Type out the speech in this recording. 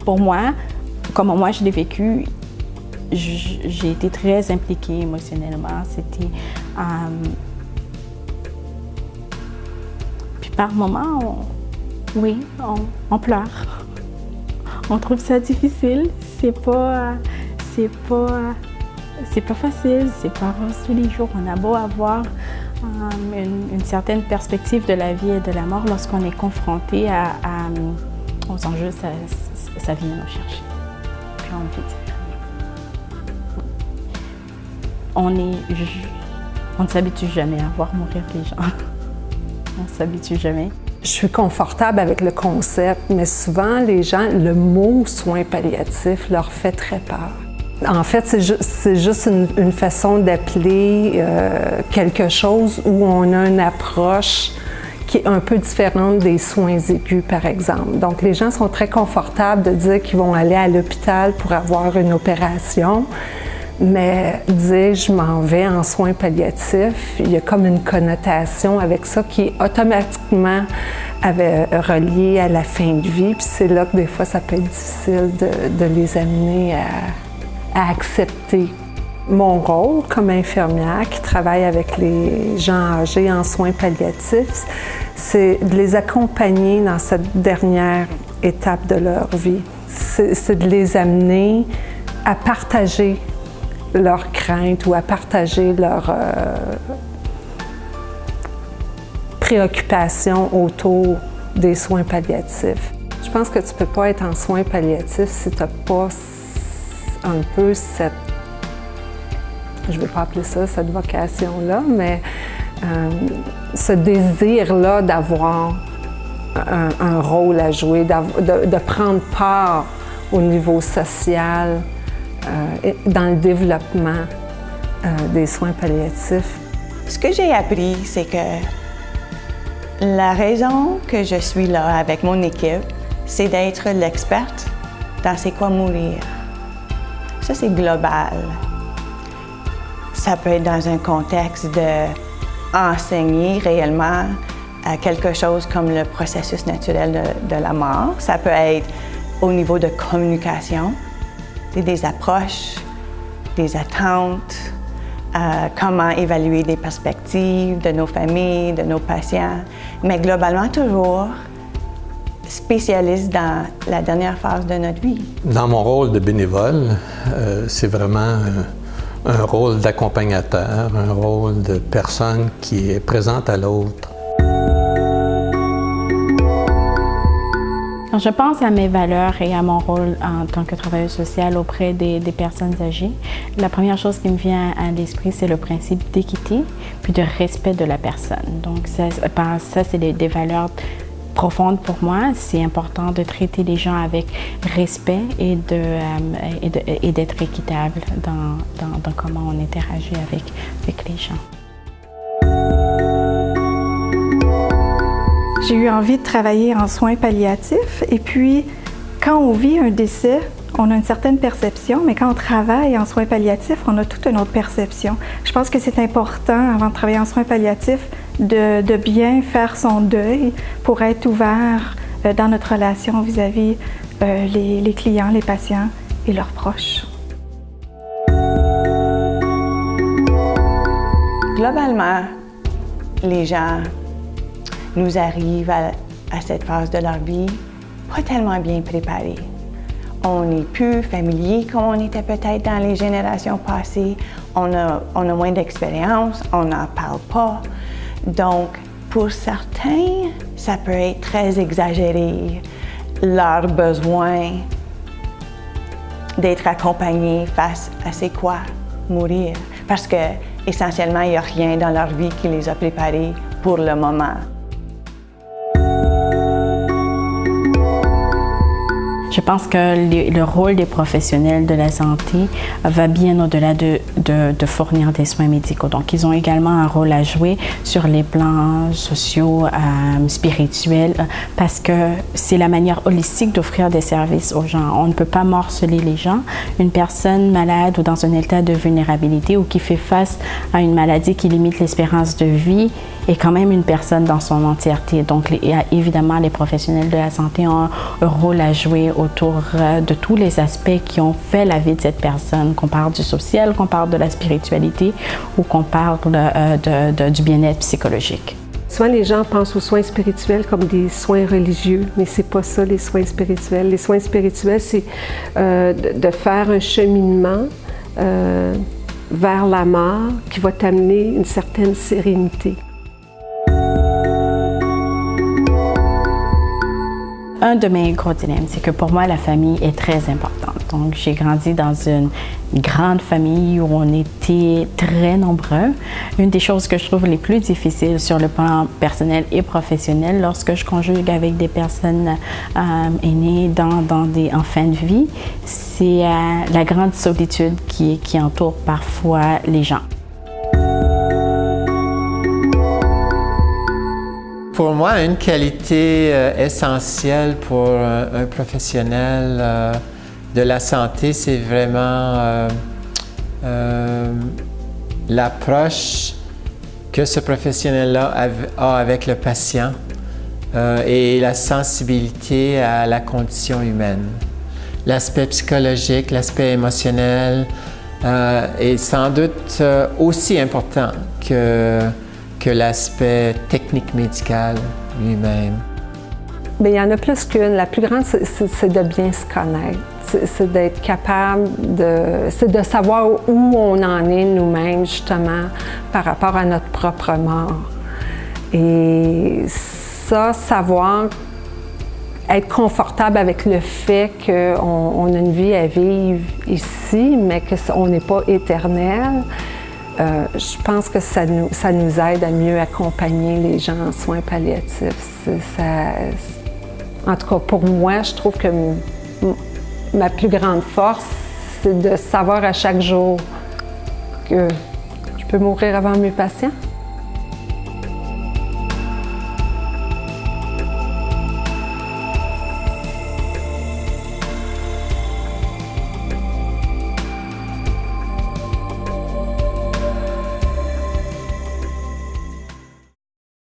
pour moi, comme moi je l'ai vécu, j'ai été très impliquée émotionnellement. C'était... Puis par moments, on pleure. On trouve ça difficile. C'est pas facile. C'est pas rose tous les jours. On a beau avoir une certaine perspective de la vie et de la mort, lorsqu'on est confronté aux enjeux, ça vient nous chercher. Puis on vit différemment. On ne s'habitue jamais à voir mourir les gens. On ne s'habitue jamais. Je suis confortable avec le concept, mais souvent, les gens, le mot soins palliatifs leur fait très peur. En fait, c'est juste une façon d'appeler quelque chose où on a une approche qui est un peu différente des soins aigus, par exemple. Donc, les gens sont très confortables de dire qu'ils vont aller à l'hôpital pour avoir une opération, mais dire « je m'en vais en soins palliatifs », il y a comme une connotation avec ça qui est automatiquement reliée à la fin de vie. Puis c'est là que des fois, ça peut être difficile de les amener à accepter. Mon rôle comme infirmière qui travaille avec les gens âgés en soins palliatifs, c'est de les accompagner dans cette dernière étape de leur vie. C'est de les amener à partager leurs craintes ou à partager leurs préoccupations autour des soins palliatifs. Je pense que tu ne peux pas être en soins palliatifs si tu n'as pas un peu cette, je ne vais pas appeler ça cette vocation-là, mais ce désir-là d'avoir un rôle à jouer, de prendre part au niveau social, dans le développement des soins palliatifs. Ce que j'ai appris, c'est que la raison que je suis là avec mon équipe, c'est d'être l'experte dans c'est quoi mourir. Ça, c'est global. Ça peut être dans un contexte d'enseigner réellement quelque chose comme le processus naturel de la mort. Ça peut être au niveau de communication, des approches, des attentes, comment évaluer des perspectives de nos familles, de nos patients, mais globalement toujours spécialiste dans la dernière phase de notre vie. Dans mon rôle de bénévole, c'est vraiment un rôle d'accompagnateur, un rôle de personne qui est présente à l'autre. Je pense à mes valeurs et à mon rôle en tant que travailleuse sociale auprès des personnes âgées. La première chose qui me vient à l'esprit, c'est le principe d'équité puis de respect de la personne. Donc ça c'est des valeurs profondes pour moi. C'est important de traiter les gens avec respect et d'être équitable dans comment on interagit avec les gens. J'ai eu envie de travailler en soins palliatifs et puis quand on vit un décès, on a une certaine perception, mais quand on travaille en soins palliatifs, on a toute une autre perception. Je pense que c'est important, avant de travailler en soins palliatifs, de bien faire son deuil pour être ouvert dans notre relation vis-à-vis les clients, les patients et leurs proches. Globalement, les gens nous arrivent à cette phase de leur vie pas tellement bien préparés. On n'est plus familier comme on était peut-être dans les générations passées. On a moins d'expérience, on n'en parle pas. Donc, pour certains, ça peut être très exagéré, leur besoin d'être accompagnés face à c'est quoi mourir. Parce que, essentiellement, il n'y a rien dans leur vie qui les a préparés pour le moment. Je pense que le rôle des professionnels de la santé va bien au-delà de fournir des soins médicaux. Donc, ils ont également un rôle à jouer sur les plans sociaux, spirituels, parce que c'est la manière holistique d'offrir des services aux gens. On ne peut pas morceler les gens. Une personne malade ou dans un état de vulnérabilité ou qui fait face à une maladie qui limite l'espérance de vie est quand même une personne dans son entièreté. Donc, évidemment, les professionnels de la santé ont un rôle à jouer autour de tous les aspects qui ont fait la vie de cette personne, qu'on parle du social, qu'on parle de la spiritualité ou qu'on parle du bien-être psychologique. Souvent, les gens pensent aux soins spirituels comme des soins religieux, mais c'est pas ça, les soins spirituels. Les soins spirituels, c'est de faire un cheminement vers la mort qui va t'amener une certaine sérénité. Un de mes gros dilemmes, c'est que pour moi, la famille est très importante. Donc, j'ai grandi dans une grande famille où on était très nombreux. Une des choses que je trouve les plus difficiles sur le plan personnel et professionnel lorsque je conjugue avec des personnes aînées en fin de vie, c'est la grande solitude qui entoure parfois les gens. Pour moi, une qualité essentielle pour un professionnel de la santé, c'est vraiment l'approche que ce professionnel-là a avec le patient et la sensibilité à la condition humaine. L'aspect psychologique, l'aspect émotionnel est sans doute aussi important que l'aspect technique médical lui-même. Bien, il y en a plus qu'une. La plus grande, c'est de bien se connaître. C'est d'être capable c'est de savoir où on en est nous-mêmes, justement, par rapport à notre propre mort. Et ça, savoir être confortable avec le fait qu'on a une vie à vivre ici, mais qu'on n'est pas éternel. Je pense que ça nous aide à mieux accompagner les gens en soins palliatifs. En tout cas, pour moi, je trouve que ma plus grande force, c'est de savoir à chaque jour que je peux mourir avant mes patients.